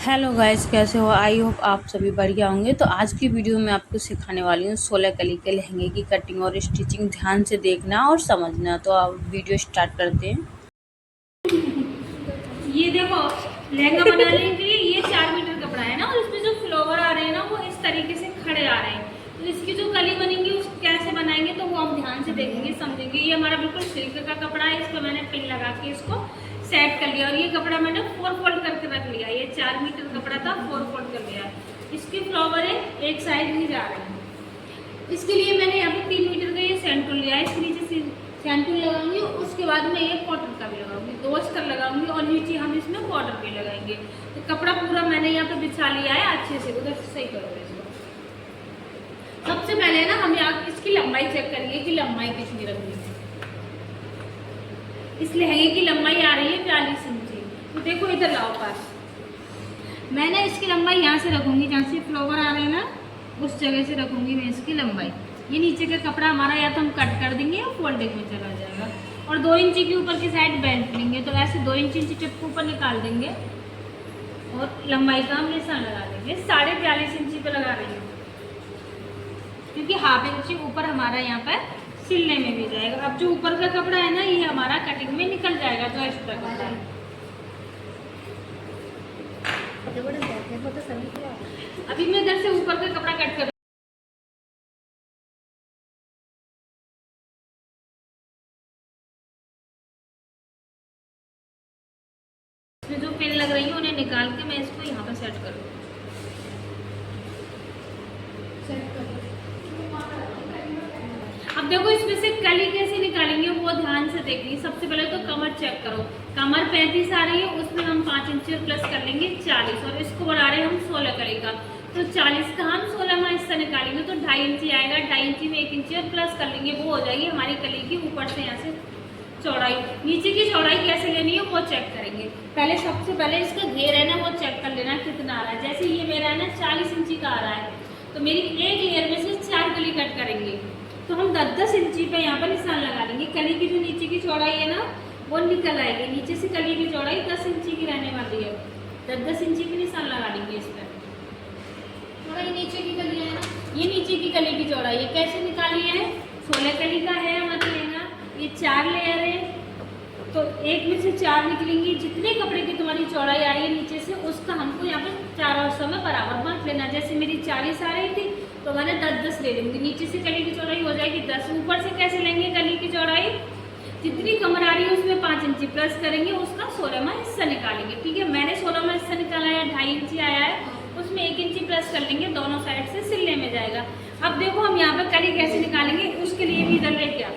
Hello guys, कैसे हो? I hope आप सभी बढ़िया होंगे। तो आज की वीडियो में आपको सिखाने वाली हूँ 16 कली के लहंगे की कटिंग और स्टिचिंग। ध्यान से देखना और समझना। तो आप वीडियो स्टार्ट करते हैं। ये देखो, लहंगा बनाने के लिए ये 4 मीटर कपड़ा है ना, और इसमें जो फ्लावर आ रहे हैं ना वो इस तरीके से खड़े आ रहे हैं। तो इसकी जो कली बनेंगी उसको कैसे बनाएंगे तो वो हम ध्यान से देखेंगे, समझेंगे। ये हमारा बिल्कुल सिल्क का कपड़ा है, इस पर मैंने पिन लगा के इसको सेट कर लिया। और ये कपड़ा मैंने 4 फोल्ड करके रख लिया। ये 4 मीटर कपड़ा था, 4 फोल्ड कर लिया। इसके फ्लावर है एक साइड ही जा रहे हैं। इसके लिए मैंने यहाँ पे 3 मीटर का ये सेंटूल लिया है। इसके नीचे से सेंटूल लगाऊंगी, उसके बाद में ये कॉटन का भी लगाऊंगी, 2 स्तर लगाऊंगी और नीचे हम इसमें बॉर्डर भी लगाएंगे। तो कपड़ा पूरा मैंने यहाँ पे बिछा लिया है अच्छे से। उधर से सही करो इसको। सबसे पहले ना हम यहाँ इसकी लंबाई चेक करेंगे कि लंबाई कितनी रखनी है। इस लहंगे की लंबाई आ रही है 42 इंची। तो देखो इधर लाओ पास। मैंने इसकी लंबाई यहाँ से रखूंगी, जहाँ से फ्लावर आ रहे हैं ना उस जगह से रखूंगी मैं इसकी लंबाई। ये नीचे का कपड़ा हमारा या तो हम कट कर देंगे या फोल्डिंग में चला जाएगा। और 2 इंची के ऊपर की साइड बेल्ट लेंगे। तो ऐसे 2 इंची टिप को ऊपर निकाल देंगे और लंबाई का हम निशान लगा देंगे। 42.5 इंची पे लगा देंगे, क्योंकि हाफ इंची ऊपर हमारा यहाँ पर सिलने में भी जाएगा। अब जो ऊपर का कपड़ा है ना ये हमारा कटिंग में निकल जाएगा, जो एक्स्ट्रा कपड़ा है। अभी मैं इधर से ऊपर का कपड़ा कट कर जो पिन लग रही है उन्हें निकाल के मैं इसको यहाँ पर सेट करूँ। अब देखो इसमें से कली कैसे निकालेंगे वो ध्यान से देखिए। सबसे पहले तो कमर चेक करो। कमर 35 आ रही है, उसमें हम 5 इंच प्लस कर लेंगे 40। और इसको बढ़ा रहे हैं हम 16 कली का। तो 40 का हम 16 में हिस्सा निकालेंगे तो 2.5 इंची आएगा। 2.5 इंची में 1 इंच और प्लस कर लेंगे, वो हो जाएगी हमारी कली की ऊपर से यहाँ से चौड़ाई। नीचे की चौड़ाई कैसे लेनी है वो चेक करेंगे। पहले सबसे पहले इसका घेर है ना वो चेक कर लेना कितना आ रहा है। जैसे ये मेरा है ना 40 इंची का आ रहा है, तो मेरी एक लेयर में से 4 कली कट करेंगे। तो हम 10-10 इंची पे यहाँ पर निशान लगा देंगे। कली की जो नीचे की चौड़ाई है ना वो निकल आएगी। नीचे से कली की चौड़ाई 10 इंची की रहने वाली है। 10-10 इंची पे निशान लगा देंगे इस पर। थोड़ा ये नीचे की कली है ना, ये नीचे की कली की चौड़ाई है। कैसे निकाली है? 16 कली का है हमारा लेना। ये 4 लेयर है, तो एक में से 4 निकलेंगी। जितने कपड़े की तुम्हारी चौड़ाई आ रही है नीचे से उसका हमको यहाँ पर चारों हिस्सों में बराबर बांट लेना। जैसे मेरी 40 आ रही थी तो मैंने 10-10 ले लूँगी। नीचे से कली की चौड़ाई हो जाएगी 10। ऊपर से कैसे लेंगे कली की चौड़ाई? जितनी कमर आ रही है उसमें 5 इंची प्लस करेंगे, उसका 16वां हिस्सा निकालेंगे। ठीक है, मैंने 16वां हिस्सा निकाला है, 2.5 इंची आया है, उसमें 1 इंची प्लस कर लेंगे, दोनों साइड से सिलने में जाएगा। अब देखो हम यहाँ पर कली कैसे निकालेंगे, उसके लिए भी इधर लेके आओ।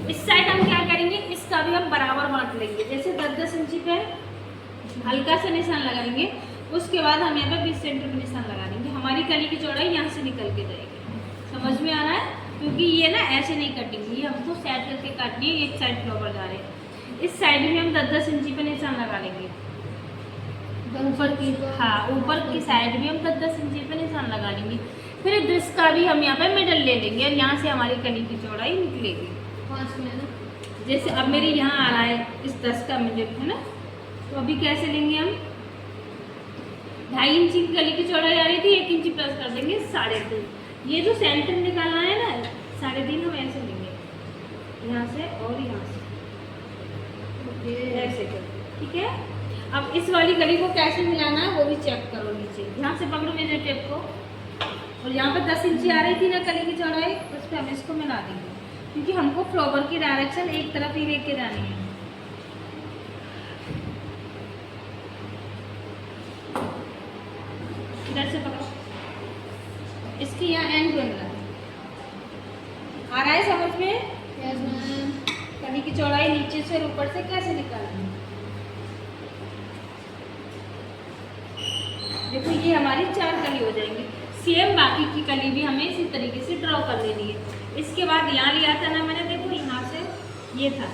इस साइड हम क्या करेंगे, इसका भी हम बराबर बांट लेंगे। जैसे 10-10 इंची पे हल्का सा निशान लगाएंगे, उसके बाद हम यहाँ पे 20 सेंटर पे निशान लगा देंगे। हमारी कली की चौड़ाई यहाँ से निकल के जाएगी। समझ में आ रहा है? क्योंकि ये ना ऐसे नहीं कटेंगे, ये हमको सेट करके काटनी है। एक साइड फ्लावर जा रहे हैं, इस साइड में हम 10-10 इंची पे निशान लगा लेंगे। ऊपर की, हाँ ऊपर की साइड भी हम 10-10 इंची पे निशान लगा लेंगे। फिर इसका भी हम यहाँ पे मिडल ले लेंगे और यहाँ से हमारी कली की चौड़ाई निकलेगी। जैसे अब मेरे यहाँ आ रहा है इस 10 का मिडल है ना, तो अभी कैसे लेंगे हम? 2.5 इंची की कली की चौड़ाई आ रही थी, 1 इंची प्लस कर देंगे 3.5। ये जो सेंटर निकालना है ना 3.5 हम ऐसे लेंगे, यहाँ से और यहाँ से ऐसे कर। ठीक है, अब इस वाली कली को कैसे मिलाना है वो भी चेक करो। नीचे यहाँ से पकड़ो मेरे टेप को, और यहाँ पर 10 इंची आ रही थी ना कली की चौड़ाई, उस पर हम इसको मिला देंगे, क्योंकि हमको फ्लावर की डायरेक्शन एक तरफ ही लेके जानी है। इधर से पकड़ो, इसकी यहाँ एंड बनना है। आ रहा है समझ में? कली की चौड़ाई नीचे से और ऊपर से कैसे निकालनी है। देखो ये हमारी 4 कली हो जाएंगी। सेम बाकी की कली भी हमें इसी तरीके से ड्रॉ कर लेनी है। इसके बाद यहाँ लिया था ना मैंने, देखो यहाँ से ये था,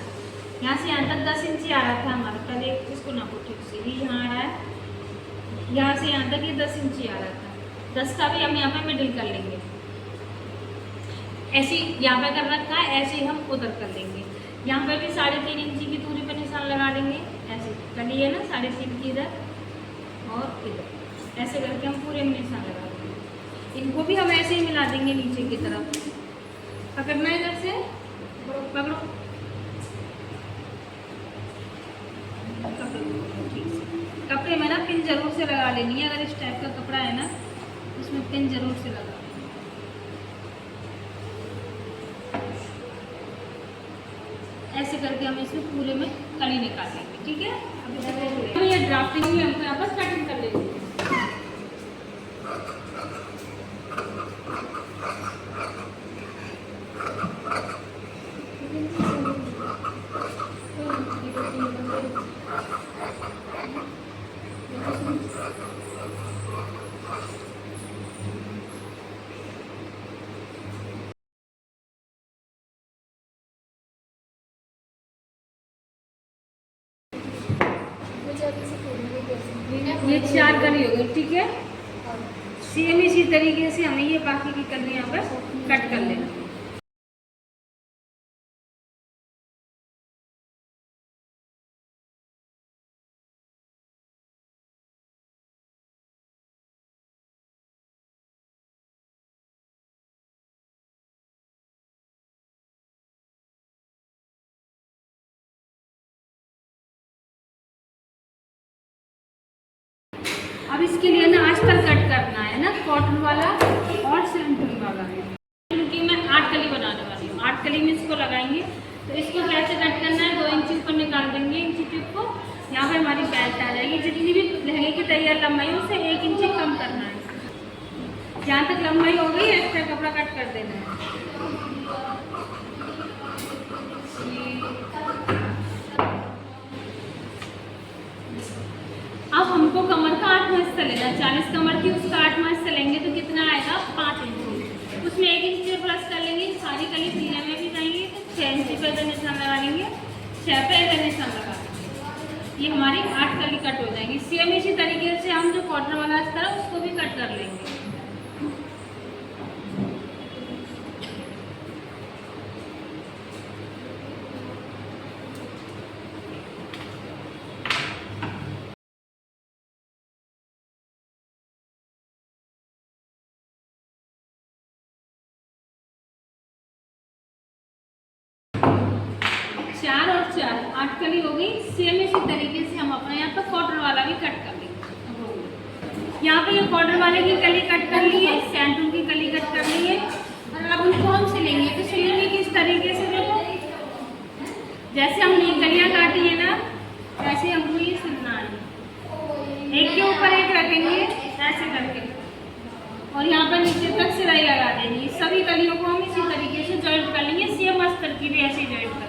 यहाँ से यहाँ तक 10 इंची आ रहा था हमारा। पहले इसको नापो ठीक से, ये यहाँ आ रहा है, यहाँ से यहाँ तक ये 10 इंची आ रहा था। 10 का भी हम यहाँ पे मिडिल कर लेंगे। ऐसे यहाँ पे कर रखा है, ऐसे ही हम उधर कर लेंगे। यहाँ पे भी 3.5 इंची की दूरी पर निशान लगा देंगे। ऐसे कली है ना 3.5 की इधर और इधर। ऐसे करके हम पूरे में निशान लगा देंगे। इनको भी हम ऐसे ही मिला देंगे नीचे की तरफ। पकड़ना है इधर से, पकड़ो, कपड़े में ना पिन जरूर से लगा लेनी है। अगर इस टाइप का कपड़ा है ना, इसमें पिन जरूर से लगा। ऐसे करके हम इसमें पूरे में कली निकालेंगे। ठीक है, अब ये ड्राफ्टिंग भी हमको यहाँ पर कटिंग कर लेंगे। ये 4 कली हो गई। ठीक है, सेम इसी तरीके से हमें ये बाकी की कली यहाँ पर कट कर लेना। अब इसके लिए ना अस्तर कट करना है ना, कॉटन वाला और सिल्क वाला, क्योंकि मैं 8 कली बनाने वाली हूँ। 8 कली में इसको लगाएंगे। तो इसको कैसे कट करना है, 2 इंच ऊपर निकाल देंगे इंची टिप को। यहाँ पे हमारी बेल्ट आ जाएगी। जितनी भी लहंगे की तैयार लंबाई है उससे 1 इंच कम करना है। जहाँ तक लंबाई हो गई एक्स्ट्रा कपड़ा कट कर देना है। अब हमको कमर का 8वां हिस्सा लेना है। 40 कमर की, उसका 8वां हिस्सा लेंगे तो कितना आएगा, 5 इंच। उसमें 1 इंच प्लस कर लेंगे। सारी कली सीने में भी जाएंगे तो 6 इंच पे इधर निशान लगा लेंगे, 6 पे इधर निशान लगा लेंगे। ये हमारी 8 कली कट हो जाएंगी। सेम इसी तरीके से हम जो कॉटन वाला अस्तर है उसको भी कट कर लेंगे। चार और 4 8 कली हो गई। सेम इसी तरीके से हम अपने यहाँ पर कॉटन वाला भी कट कर लेंगे। यहाँ पे ये कॉटन वाले की कली कट कर ली है, सैंटून की कली कट कर ली है। और अब उनको हम सिलेंगे। तो सिलेंगे किस तरीके से, देखो जैसे हमने ये कलियाँ काटी है ना, वैसे हमको ये सिलना है। एक के ऊपर एक रखेंगे ऐसे करके, और यहाँ पर नीचे तक सिलाई लगा देंगे। सभी कलियों को हम इसी तरीके से जॉइंट कर लेंगे। सेम अस्तर की भी ऐसे जॉइंट करेंगे।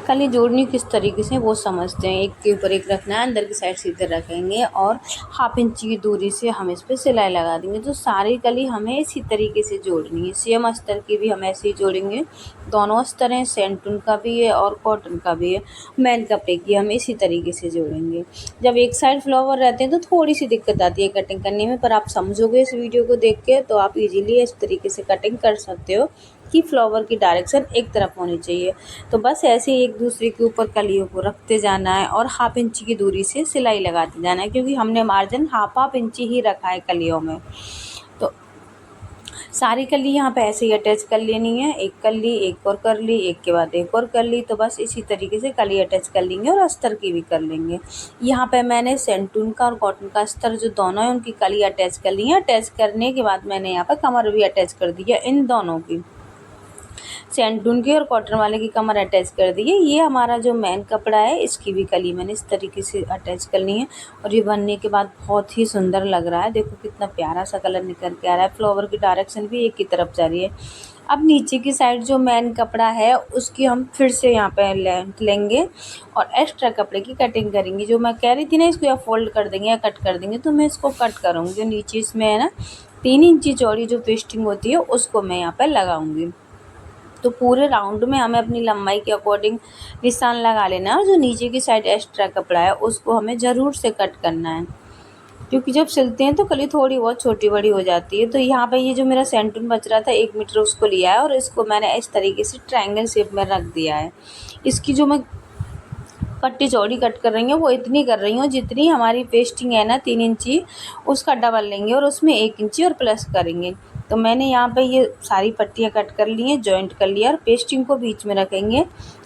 कली जोड़नी किस तरीके से वो समझते हैं। एक के ऊपर एक रखना है, अंदर की साइड सीधे रखेंगे और 1/2 इंच की दूरी से हम इस पर सिलाई लगा देंगे। तो सारी कली हमें इसी तरीके से जोड़नी है। सेम अस्तर की भी हम ऐसे ही जोड़ेंगे। दोनों अस्तर हैं, सैंटून का भी है और कॉटन का भी है। मैन कपड़े की हम इसी तरीके से जोड़ेंगे। जब एक साइड फ्लावर रहते हैं तो थोड़ी सी दिक्कत आती है कटिंग करने में, पर आप समझोगे इस वीडियो को देख के तो आप इजीली इस तरीके से कटिंग कर सकते हो कि फ्लावर की डायरेक्शन एक तरफ होनी चाहिए। तो बस ऐसे ही एक दूसरे के ऊपर कलियों को रखते जाना है और 1/2 इंच की दूरी से सिलाई लगाते जाना है, क्योंकि हमने मार्जिन हाफ इंच ही रखा है कलियों में। तो सारी कली यहाँ पे ऐसे ही अटैच कर लेनी है। एक कर ली, एक और कर ली, एक के बाद एक और कर ली। तो बस इसी तरीके से कली अटैच कर लेंगे और अस्तर की भी कर लेंगे। यहाँ पे मैंने सैंटून का और कॉटन का अस्तर जो दोनों है उनकी कली अटैच कर ली है। अटैच करने के बाद मैंने यहाँ पर कमर भी अटैच कर दी है। इन दोनों की, सैंटून की और कॉटन वाले की कमर अटैच कर दी है। ये हमारा जो मेन कपड़ा है इसकी भी कली मैंने इस तरीके से अटैच कर ली है। और ये बनने के बाद बहुत ही सुंदर लग रहा है। देखो कितना प्यारा सा कलर निकल के आ रहा है। फ्लावर की डायरेक्शन भी एक ही तरफ जा रही है। अब नीचे की साइड जो मेन कपड़ा है उसकी हम फिर से यहाँ पे लेंथ लेंगे और एक्स्ट्रा कपड़े की कटिंग करेंगे। जो मैं कह रही थी ना, इसको या फोल्ड कर देंगे या कट कर देंगे, तो मैं इसको कट करूँगी। जो नीचे इसमें है ना 3 इंची चौड़ी जो पेस्टिंग होती है उसको मैं यहाँ पर लगाऊंगी। तो पूरे राउंड में हमें अपनी लंबाई के अकॉर्डिंग निशान लगा लेना है। और जो नीचे की साइड एक्स्ट्रा कपड़ा है उसको हमें ज़रूर से कट करना है, क्योंकि जब सिलते हैं तो कली थोड़ी बहुत छोटी बड़ी हो जाती है। तो यहाँ पे ये जो मेरा सैंटून बच रहा था 1 मीटर, उसको लिया है और इसको मैंने इस तरीके से ट्रायंगल शेप में रख दिया है। इसकी जो मैं पट्टी चौड़ी कट कर रही हूँ वो इतनी कर रही हूँ जितनी हमारी पेस्टिंग है ना 3 इंची, उसका डबल लेंगे और उसमें 1 इंची और प्लस करेंगे। तो मैंने यहाँ पे ये सारी पट्टियाँ कट कर ली हैं, जॉइंट कर लिया और पेस्टिंग को बीच में रखेंगे।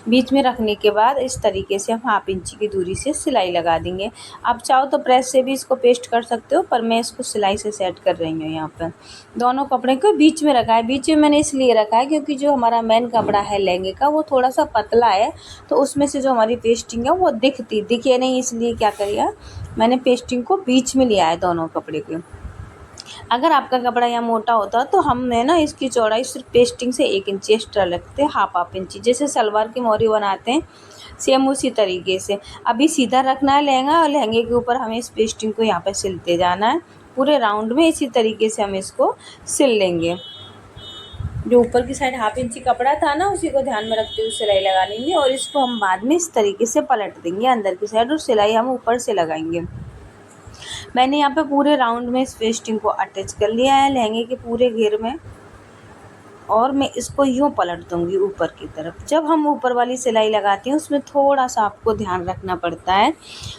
बीच में रखने के बाद इस तरीके से हम हाफ इंची की दूरी से सिलाई लगा देंगे। आप चाहो तो प्रेस से भी इसको पेस्ट कर सकते हो, पर मैं इसको सिलाई से सेट कर रही हूँ। यहाँ पर दोनों कपड़े को बीच में रखा है। बीच में मैंने इसलिए रखा है क्योंकि जो हमारा मेन कपड़ा है लहंगे का वो थोड़ा सा पतला है, तो उसमें से जो हमारी पेस्टिंग है वो दिखे नहीं, इसलिए क्या किया मैंने पेस्टिंग को बीच में लिया है दोनों कपड़े के। अगर आपका कपड़ा यहाँ मोटा होता तो हमने ना इसकी चौड़ाई सिर्फ पेस्टिंग से 1 इंची एक्स्ट्रा रखते, हाफ इंची, जैसे सलवार की मोरी बनाते हैं सेम उसी तरीके से। अभी सीधा रखना है लहंगा और लहंगे के ऊपर हमें इस पेस्टिंग को यहाँ पे सिलते जाना है पूरे राउंड में। इसी तरीके से हम इसको सिल लेंगे। जो ऊपर की साइड हाफ इंची कपड़ा था ना उसी को ध्यान में रखते हुए सिलाई लगा लेंगे और इसको हम बाद में इस तरीके से पलट देंगे अंदर की साइड और सिलाई हम ऊपर से लगाएंगे। मैंने यहाँ पे पूरे राउंड में इस पेस्टिंग को अटैच कर लिया है लहंगे के पूरे घेर में और मैं इसको यूँ पलट दूँगी ऊपर की तरफ। जब हम ऊपर वाली सिलाई लगाते हैं उसमें थोड़ा सा आपको ध्यान रखना पड़ता है,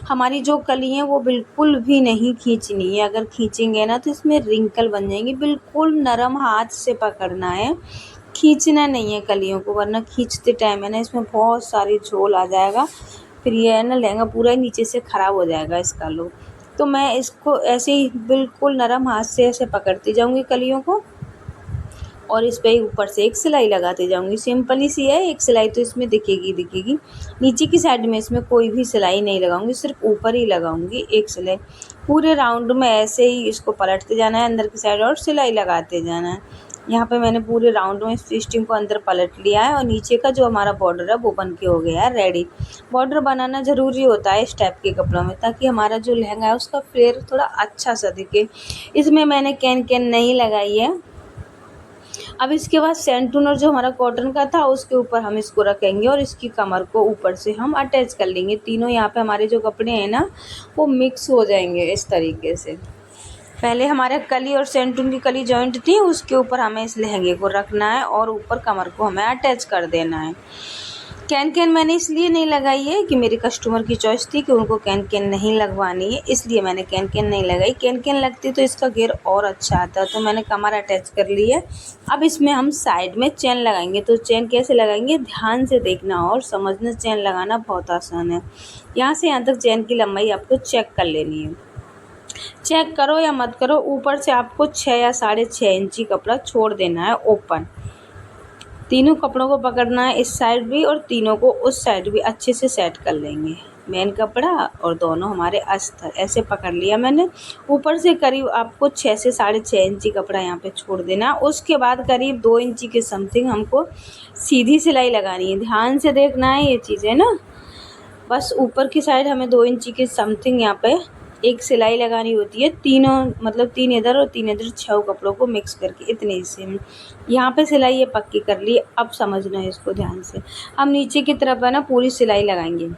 हमारी जो कली है वो बिल्कुल भी नहीं खींचनी है। अगर खींचेंगे ना तो इसमें रिंकल बन जाएंगी। बिल्कुल नरम हाथ से पकड़ना है, खींचना नहीं है कलियों को, वरना खींचते टाइम है ना इसमें बहुत सारी झोल आ जाएगा, फिर ये है ना लहंगा पूरा ही नीचे से ख़राब हो जाएगा इसका लुक। तो मैं इसको ऐसे ही बिल्कुल नरम हाथ से ऐसे पकड़ती जाऊँगी कलियों को और इस पे ऊपर से एक सिलाई लगाते जाऊंगी। सिंपल ही सी है, एक सिलाई तो इसमें दिखेगी। नीचे की साइड में इसमें कोई भी सिलाई नहीं लगाऊंगी, सिर्फ ऊपर ही लगाऊंगी एक सिलाई। पूरे राउंड में ऐसे ही इसको पलटते जाना है अंदर की साइड और सिलाई लगाते जाना है। यहाँ पे मैंने पूरे राउंड में स्टिचिंग को अंदर पलट लिया है और नीचे का जो हमारा बॉर्डर है वो बन के हो गया है रेडी। बॉर्डर बनाना ज़रूरी होता है इस टाइप के कपड़ों में, ताकि हमारा जो लहंगा है उसका फ्लेयर थोड़ा अच्छा सा दिखे। इसमें मैंने कैन नहीं लगाई है। अब इसके बाद सेंटूनर जो हमारा कॉटन का था उसके ऊपर हम इसको रखेंगे और इसकी कमर को ऊपर से हम अटैच कर लेंगे। तीनों यहाँ पे हमारे जो कपड़े हैं ना वो मिक्स हो जाएंगे इस तरीके से। पहले हमारे कली और सेंटून की कली जॉइंट थी, उसके ऊपर हमें इस लहंगे को रखना है और ऊपर कमर को हमें अटैच कर देना है। कैन मैंने इसलिए नहीं लगाई है कि मेरे कस्टमर की चॉइस थी कि उनको कैन नहीं लगवानी है, इसलिए मैंने कैन नहीं लगाई। कैन लगती तो इसका घेर और अच्छा आता, तो मैंने कमर अटैच कर ली है। अब इसमें हम साइड में चेन लगाएंगे। तो चेन कैसे लगाएंगे ध्यान से देखना और समझना, चेन लगाना बहुत आसान है। यहाँ से यहाँ तक चेन की लंबाई आपको चेक कर लेनी है। चेक करो या मत करो, ऊपर से आपको 6 या 6.5 इंची कपड़ा छोड़ देना है ओपन। तीनों कपड़ों को पकड़ना है, इस साइड भी और तीनों को उस साइड भी अच्छे से सेट कर लेंगे। मेन कपड़ा और दोनों हमारे अस्तर ऐसे पकड़ लिया मैंने। ऊपर से करीब आपको 6 से 6.5 इंची कपड़ा यहाँ पे छोड़ देना है। उसके बाद करीब 2 इंची के समथिंग हमको सीधी सिलाई लगानी है। ध्यान से देखना है ये चीज़ें ना, बस ऊपर की साइड हमें 2 इंची के समथिंग यहाँ पे एक सिलाई लगानी होती है। तीनों मतलब 3 इधर और 3 इधर 6 कपड़ों को मिक्स करके इतने हिस्से में यहाँ पे सिलाई ये पक्की कर ली। अब समझना है इसको ध्यान से। हम नीचे की तरफ है ना पूरी सिलाई लगाएंगे।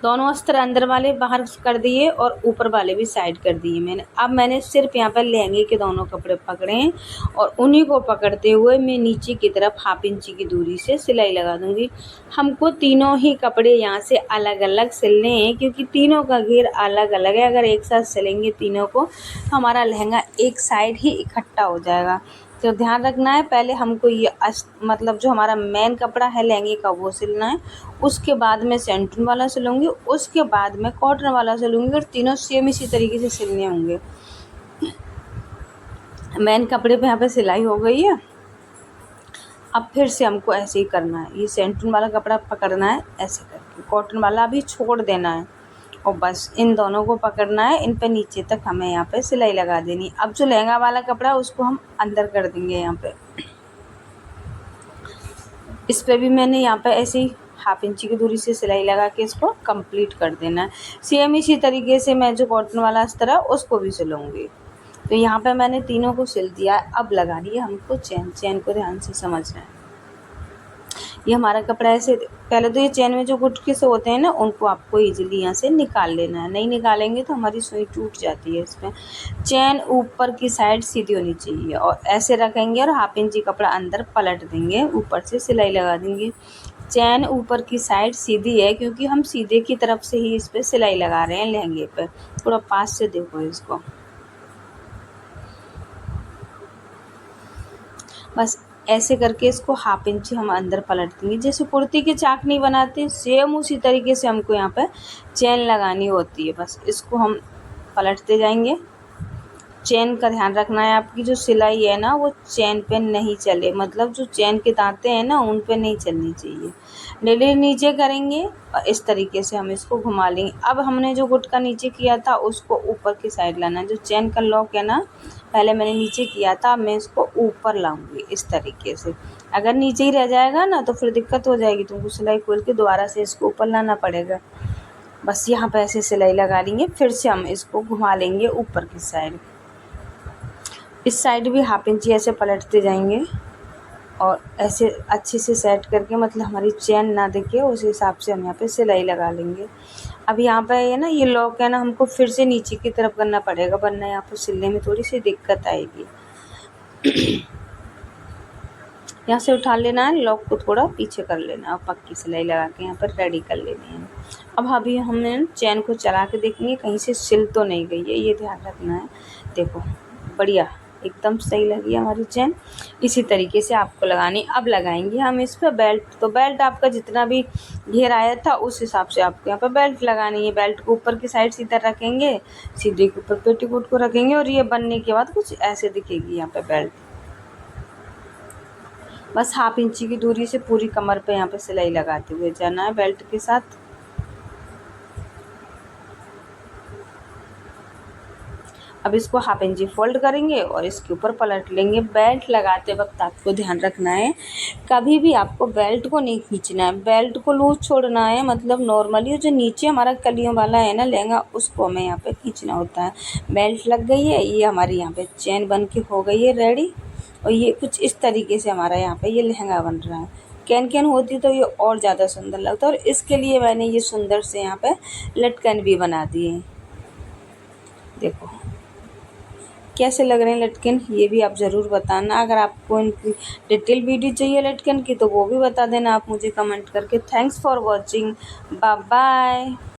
दोनों अस्तर अंदर वाले बाहर कर दिए और ऊपर वाले भी साइड कर दिए मैंने। अब मैंने सिर्फ यहाँ पर लहंगे के दोनों कपड़े पकड़े हैं और उन्हीं को पकड़ते हुए मैं नीचे की तरफ हाफ इंची की दूरी से सिलाई लगा दूँगी। हमको तीनों ही कपड़े यहाँ से अलग अलग सिलने हैं, क्योंकि तीनों का घेर अलग अलग है। अगर एक साथ सिलेंगे तीनों को तो हमारा लहंगा एक साइड ही इकट्ठा हो जाएगा। तो ध्यान रखना है, पहले हमको ये मतलब जो हमारा मेन कपड़ा है लहंगे का वो सिलना है, उसके बाद मैं सेंटून वाला सिलूँगी, उसके बाद मैं कॉटन वाला सिलूँगी और तीनों सेम इसी तरीके से सिलने होंगे। मेन कपड़े पे यहाँ पे सिलाई हो गई है। अब फिर से हमको ऐसे ही करना है, ये सेंटून वाला कपड़ा पकड़ना है ऐसे करके, कॉटन वाला भी छोड़ देना है और बस इन दोनों को पकड़ना है। इन पे नीचे तक हमें यहाँ पे सिलाई लगा देनी। अब जो लहंगा वाला कपड़ा है उसको हम अंदर कर देंगे यहाँ पे। इस पे भी मैंने यहाँ पे ऐसे ही हाफ इंची की दूरी से सिलाई लगा के इसको कंप्लीट कर देना है। सेम इसी तरीके से मैं जो कॉटन वाला अस्तर है उसको भी सिलूँगी। तो यहाँ पे मैंने तीनों को सिल दिया है। अब लगानी है हमको चेन को ध्यान से समझना है। ये हमारा कपड़ा ऐसे, पहले तो ये चेन में जो गुटके से होते हैं ना उनको आपको इजीली यहाँ से निकाल लेना है। नहीं निकालेंगे तो हमारी सुई टूट जाती है। इसमें चेन ऊपर की साइड सीधी होनी चाहिए और ऐसे रखेंगे और हाफ इंची कपड़ा अंदर पलट देंगे, ऊपर से सिलाई लगा देंगे। चैन ऊपर की साइड सीधी है क्योंकि हम सीधे की तरफ से ही इस पे सिलाई लगा रहे हैं लहंगे पे। थोड़ा पास से देखो इसको। बस ऐसे करके इसको हाफ इंच हम अंदर पलट देंगे। जैसे कुर्ती की चाकनी बनाते हैं सेम उसी तरीके से हमको यहाँ पे चैन लगानी होती है। बस इसको हम पलटते जाएंगे। चैन का ध्यान रखना है, आपकी जो सिलाई है ना वो चैन पे नहीं चले, मतलब जो चैन के दांते हैं ना उन पे नहीं चलनी चाहिए। डेली नीचे करेंगे और इस तरीके से हम इसको घुमा लेंगे। अब हमने जो गुटका नीचे किया था उसको ऊपर की साइड लाना है। जो चैन का लॉक है ना पहले मैंने नीचे किया था, अब मैं इसको ऊपर लाऊंगी इस तरीके से। अगर नीचे ही रह जाएगा ना तो फिर दिक्कत हो जाएगी, तुमको सिलाई खोल के दोबारा से इसको ऊपर लाना पड़ेगा। बस यहाँ पे ऐसे सिलाई लगा लेंगे, फिर से हम इसको घुमा लेंगे ऊपर की साइड। इस साइड भी हाफ इंची ऐसे पलटते जाएंगे और ऐसे अच्छे से सेट करके, मतलब हमारी चैन ना दिखे उस हिसाब से हम यहाँ पे सिलाई लगा लेंगे। अब यहाँ पे है ना ये लॉक है ना हमको फिर से नीचे की तरफ करना पड़ेगा, वरना यहाँ पर सिलने में थोड़ी सी दिक्कत आएगी। यहाँ से उठा लेना है, लॉक को थोड़ा पीछे कर लेना है और पक्की सिलाई लगा के यहाँ पर रेडी कर लेनी है। अब अभी हमने चैन को चला के देखेंगे कहीं से सिल तो नहीं गई है, ये ध्यान रखना है। देखो बढ़िया एकदम सही लगी हमारी चैन। इसी तरीके से आपको लगानी। अब लगाएंगे हम इस पर बेल्ट। तो बेल्ट आपका जितना भी घेर आया था उस हिसाब से आपको यहाँ पर बेल्ट लगानी है। बेल्ट को ऊपर की साइड सीधा रखेंगे, सीधे के ऊपर पेटीकोट को रखेंगे और ये बनने के बाद कुछ ऐसे दिखेगी यहाँ पे बेल्ट। बस हाफ इंची की दूरी से पूरी कमर पे यहाँ पे सिलाई लगाते हुए जाना है बेल्ट के साथ। अब इसको हाफ इंची फोल्ड करेंगे और इसके ऊपर पलट लेंगे। बेल्ट लगाते वक्त आपको ध्यान रखना है कभी भी आपको बेल्ट को नहीं खींचना है, बेल्ट को लूज छोड़ना है। मतलब नॉर्मली जो नीचे हमारा कलियों वाला है ना लहंगा उसको हमें यहाँ पे खींचना होता है। बेल्ट लग गई है, ये हमारी यहाँ पे चैन बन के हो गई है रेडी। और ये कुछ इस तरीके से हमारा यहाँ पे ये लहंगा बन रहा है। कैन कैन होती तो ये और ज़्यादा सुंदर लगता है और इसके लिए मैंने ये सुंदर से यहाँ पे लटकन भी बना दिए। देखो कैसे लग रहे हैं लटकन, ये भी आप ज़रूर बताना। अगर आपको इनकी डिटेल वीडियो चाहिए लटकन की तो वो भी बता देना आप मुझे कमेंट करके। Thanks for watching, bye bye.